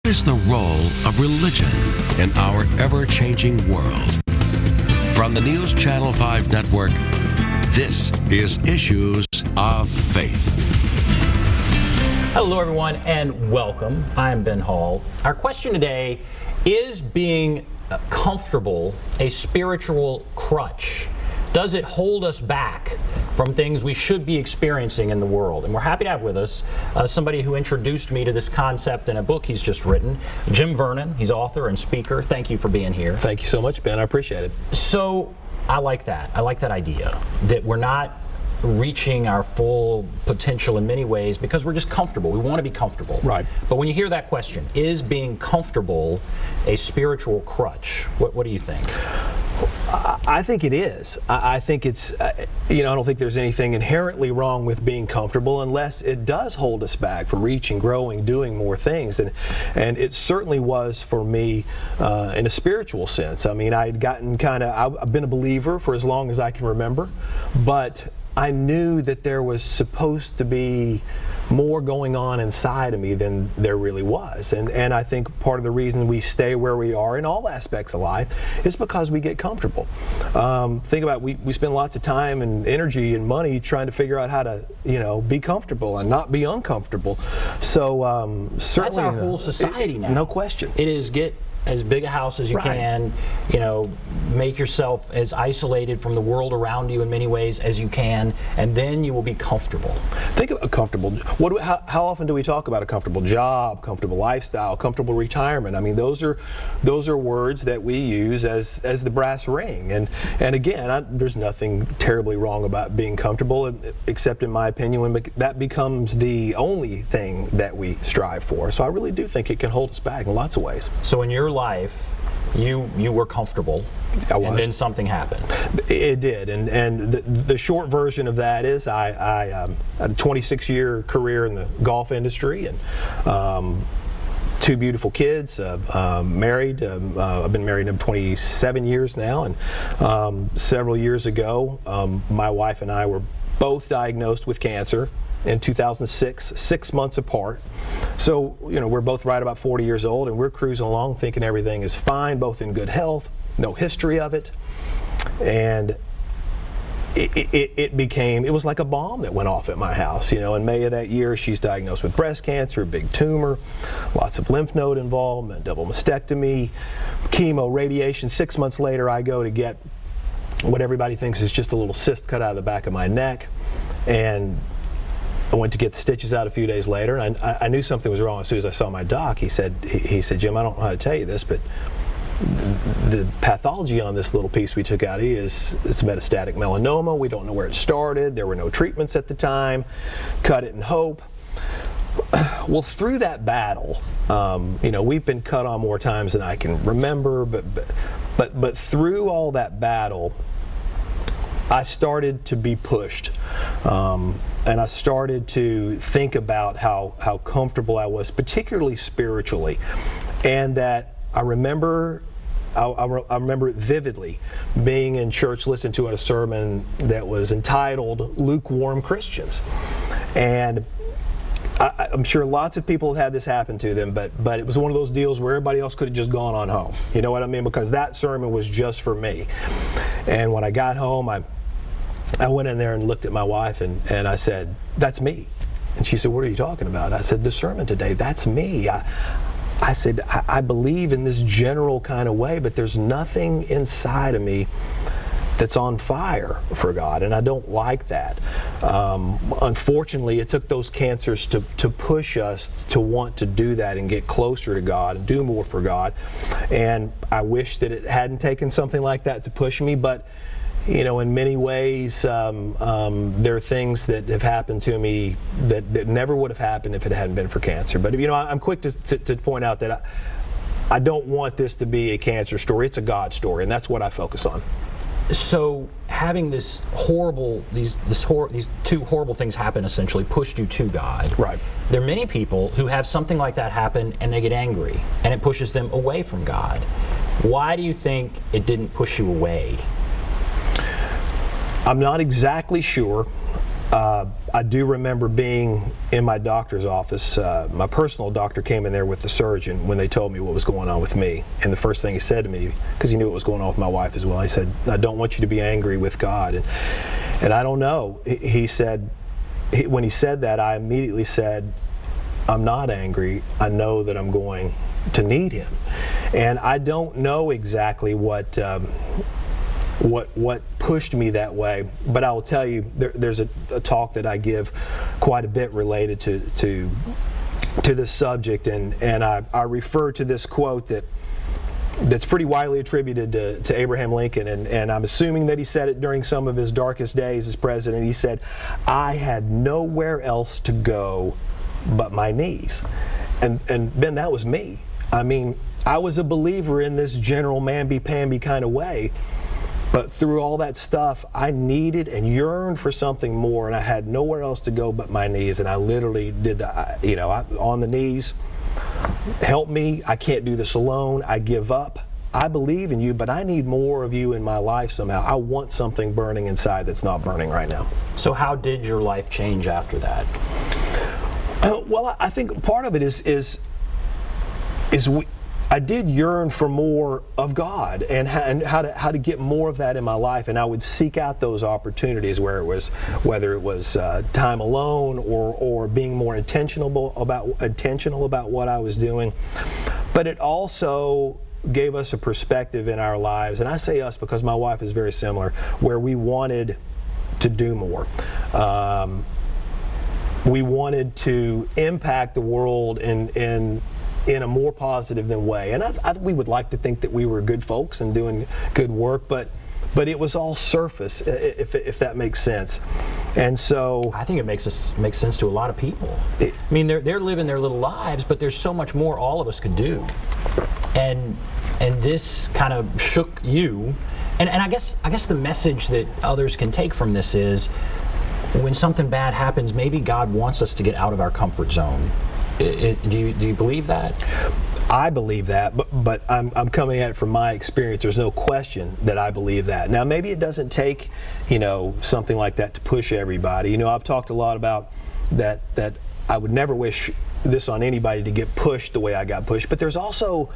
What is the role of religion in our ever-changing world? From the News Channel 5 network, this is Issues of Faith. Hello, everyone, and welcome. I'm Ben Hall. Our question today is being comfortable a spiritual crutch? Does it hold us back from things we should be experiencing in the world? And we're happy to have with us somebody who introduced me to this concept in a book he's just written, Jim Vernon. He's author and speaker. Thank you for being here. Thank you so much, Ben. I appreciate it. So I like that. I like that idea that we're not reaching our full potential in many ways because we're just comfortable. We want to be comfortable. Right. But when you hear that question, is being comfortable a spiritual crutch? What do you think? I think it is. I think it's, I don't think there's anything inherently wrong with being comfortable unless it does hold us back from reaching, growing, doing more things. And it certainly was for me in a spiritual sense. I mean, I've been a believer for as long as I can remember, but I knew that there was supposed to be more going on inside of me than there really was. And I think part of the reason we stay where we are in all aspects of life is because we get comfortable. Think about it, we spend lots of time and energy and money trying to figure out how to, be comfortable and not be uncomfortable. So certainly that's our whole society now. No question. It is get as big a house as you can, make yourself as isolated from the world around you in many ways as you can, and then you will be comfortable. Think of a comfortable, how often do we talk about a comfortable job, comfortable lifestyle, comfortable retirement? I mean, those are words that we use as the brass ring. And again, there's nothing terribly wrong about being comfortable, except in my opinion, when that becomes the only thing that we strive for. So I really do think it can hold us back in lots of ways. So in your life, you were comfortable, and then something happened. It did, and the short version of that is I had a 26-year career in the golf industry, and two beautiful kids, married. I've been married 27 years now, and several years ago, my wife and I were both diagnosed with cancer in 2006, 6 months apart. So, we're both right about 40 years old, and we're cruising along thinking everything is fine, both in good health, no history of it. And it was like a bomb that went off at my house. In May of that year, she's diagnosed with breast cancer, a big tumor, lots of lymph node involvement, double mastectomy, chemo, radiation. 6 months later, I go to get what everybody thinks is just a little cyst cut out of the back of my neck. And I went to get the stitches out a few days later, and I knew something was wrong as soon as I saw my doc. He said, Jim, I don't know how to tell you this, but the pathology on this little piece we took out of you it's metastatic melanoma. We don't know where it started. There were no treatments at the time. Cut it and hope. Well, through that battle, we've been cut on more times than I can remember, but through all that battle, I started to be pushed, and I started to think about how comfortable I was, particularly spiritually, and that I remember it vividly, being in church, listening to a sermon that was entitled "Lukewarm Christians," and I'm sure lots of people have had this happen to them, but it was one of those deals where everybody else could have just gone on home. You know what I mean? Because that sermon was just for me. And when I got home, I went in there and looked at my wife and I said, "That's me." And she said, "What are you talking about?" I said, "The sermon today, that's me." I said, I believe in this general kind of way, but there's nothing inside of me that's on fire for God, and I don't like that. Unfortunately, it took those cancers to push us to want to do that and get closer to God and do more for God. And I wish that it hadn't taken something like that to push me, but in many ways, there are things that have happened to me that never would have happened if it hadn't been for cancer. But I'm quick to point out that I don't want this to be a cancer story. It's a God story, and that's what I focus on. So having these two horrible things happen essentially pushed you to God. Right. There are many people who have something like that happen and they get angry and it pushes them away from God. Why do you think it didn't push you away? I'm not exactly sure. I do remember being in my doctor's office. My personal doctor came in there with the surgeon when they told me what was going on with me. And the first thing he said to me, because he knew what was going on with my wife as well, he said, "I don't want you to be angry with God." And I don't know. He said, when he said that, I immediately said, "I'm not angry. I know that I'm going to need Him." And I don't know exactly what pushed me that way, but I will tell you, there's a talk that I give quite a bit related to this subject, and I refer to this quote that's pretty widely attributed to Abraham Lincoln, and I'm assuming that he said it during some of his darkest days as president. He said, "I had nowhere else to go but my knees." And Ben, that was me. I mean, I was a believer in this general mamby-pamby kind of way, but through all that stuff, I needed and yearned for something more, and I had nowhere else to go but my knees. And I literally did that, on the knees. "Help me. I can't do this alone. I give up. I believe in you, but I need more of you in my life somehow. I want something burning inside that's not burning right now." So how did your life change after that? Well, I think part of it is I did yearn for more of God and how to get more of that in my life, and I would seek out those opportunities whether it was time alone or being more intentional about what I was doing. But it also gave us a perspective in our lives, and I say us because my wife is very similar, where we wanted to do more. We wanted to impact the world in a more positive way. And we would like to think that we were good folks and doing good work, but it was all surface, if that makes sense. And so I think it makes sense to a lot of people. I mean, they're living their little lives, but there's so much more all of us could do. And this kind of shook you. And I guess the message that others can take from this is, when something bad happens, maybe God wants us to get out of our comfort zone. Do you believe that? I believe that, but I'm coming at it from my experience. There's no question that I believe that. Now, maybe it doesn't take, something like that to push everybody. I've talked a lot about that I would never wish this on anybody to get pushed the way I got pushed, but there's also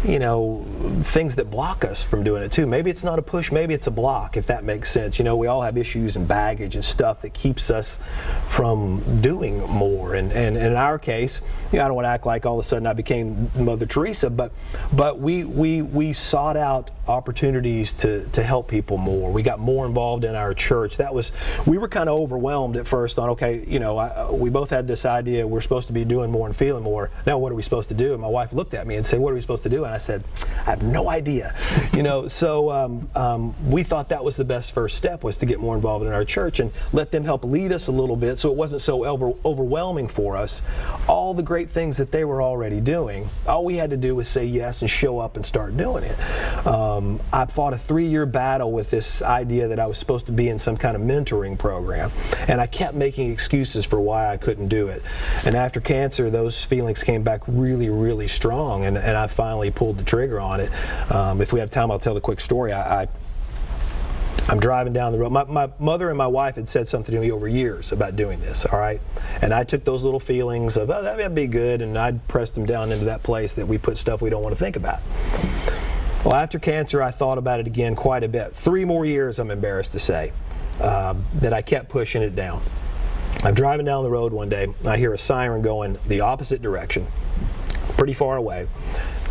things that block us from doing it too. Maybe it's not a push, maybe it's a block, if that makes sense. We all have issues and baggage and stuff that keeps us from doing more. And in our case, I don't want to act like all of a sudden I became Mother Teresa, but we sought out opportunities to help people more. We got more involved in our church. We were kind of overwhelmed at first on, okay, we both had this idea we're supposed to be doing more and feeling more. Now what are we supposed to do? And my wife looked at me and said, "What are we supposed to do?" And I said, "I have no idea." So we thought that was the best first step, was to get more involved in our church and let them help lead us a little bit, so it wasn't so overwhelming for us. All the great things that they were already doing, all we had to do was say yes and show up and start doing it. I fought a 3-year battle with this idea that I was supposed to be in some kind of mentoring program, and I kept making excuses for why I couldn't do it. And after cancer, those feelings came back really, really strong, and I finally pulled the trigger on it. If we have time, I'll tell the quick story. I'm driving down the road. My mother and my wife had said something to me over years about doing this, all right? And I took those little feelings of, that'd be good, and I'd press them down into that place that we put stuff we don't want to think about. Well, after cancer, I thought about it again quite a bit. 3 more years, I'm embarrassed to say, that I kept pushing it down. I'm driving down the road one day. I hear a siren going the opposite direction, pretty far away.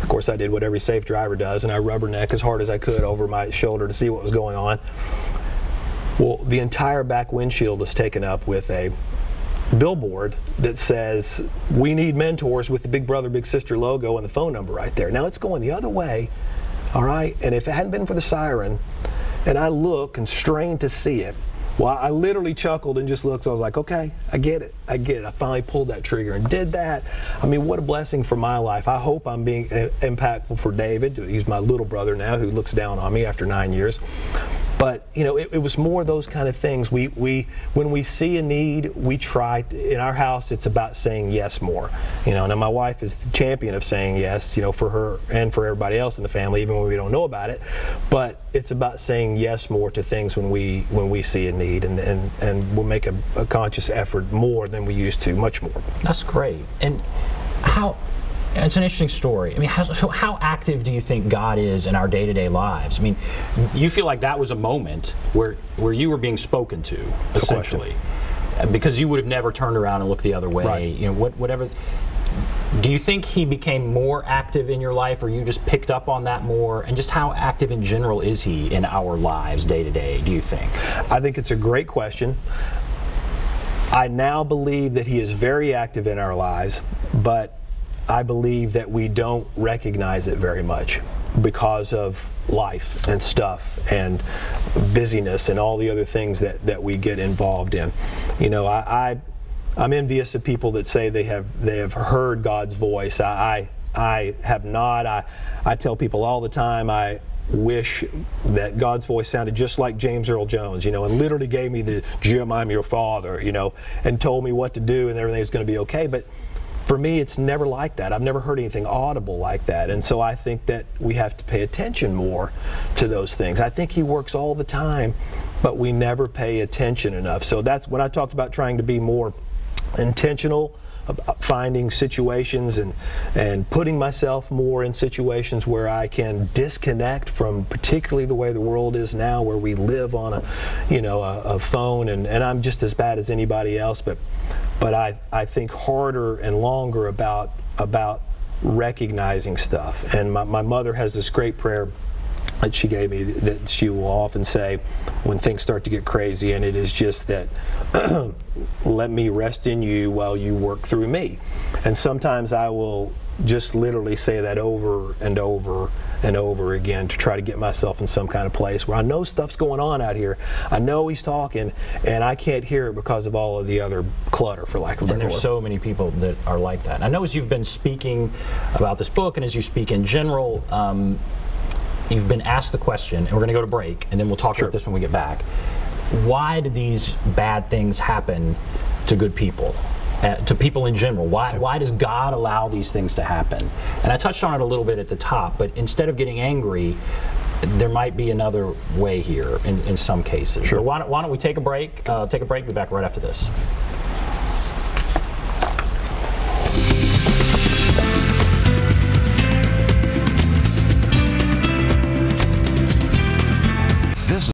Of course, I did what every safe driver does, and I rubberneck as hard as I could over my shoulder to see what was going on. Well, the entire back windshield was taken up with a billboard that says, "We need mentors," with the Big Brother, Big Sister logo and the phone number right there. Now, it's going the other way, all right? And if it hadn't been for the siren, and I look and strain to see it, well, I literally chuckled and just looked. So I was like, okay, I get it. I finally pulled that trigger and did that. I mean, what a blessing for my life. I hope I'm being impactful for David. He's my little brother now, who looks down on me after 9 years. But it was more those kind of things. We when we see a need, we try. In our house, it's about saying yes more. Now my wife is the champion of saying yes, for her and for everybody else in the family, even when we don't know about it. But it's about saying yes more to things when we see a need, and we'll make a conscious effort more than we used to, much more. That's great. And it's an interesting story. I mean, how active do you think God is in our day-to-day lives? I mean, you feel like that was a moment where you were being spoken to, essentially, because you would have never turned around and looked the other way. Right. Whatever. Do you think he became more active in your life, or you just picked up on that more? And just how active in general is he in our lives day to day, do you think? I think it's a great question. I now believe that he is very active in our lives, but I believe that we don't recognize it very much because of life and stuff and busyness and all the other things that we get involved in. I'm envious of people that say they have heard God's voice. I have not. I tell people all the time, I wish that God's voice sounded just like James Earl Jones, and literally gave me the "Jim, I'm your father," and told me what to do and everything's going to be okay. But for me, it's never like that. I've never heard anything audible like that. And so I think that we have to pay attention more to those things. I think he works all the time, but we never pay attention enough. So that's when I talked about trying to be more intentional about finding situations and putting myself more in situations where I can disconnect from particularly the way the world is now, where we live on a phone, and I'm just as bad as anybody else, but I think harder and longer about recognizing stuff. And my mother has this great prayer that she gave me that she will often say when things start to get crazy, and it is just that let me rest in you while you work through me. And sometimes I will just literally say that over and over and over again to try to get myself in some kind of place where I know stuff's going on out here. I know he's talking, and I can't hear it because of all of the other clutter, for lack of a better word. And there's so many people that are like that. And I know as you've been speaking about this book, and as you speak in general, you've been asked the question, and we're going to go to break, and then we'll talk about this when we get back. Why do these bad things happen to good people, to people in general? Why does God allow these things to happen? And I touched on it a little bit at the top, but instead of getting angry, there might be another way here in some cases. Sure. But why don't we take a break? Be back right after this.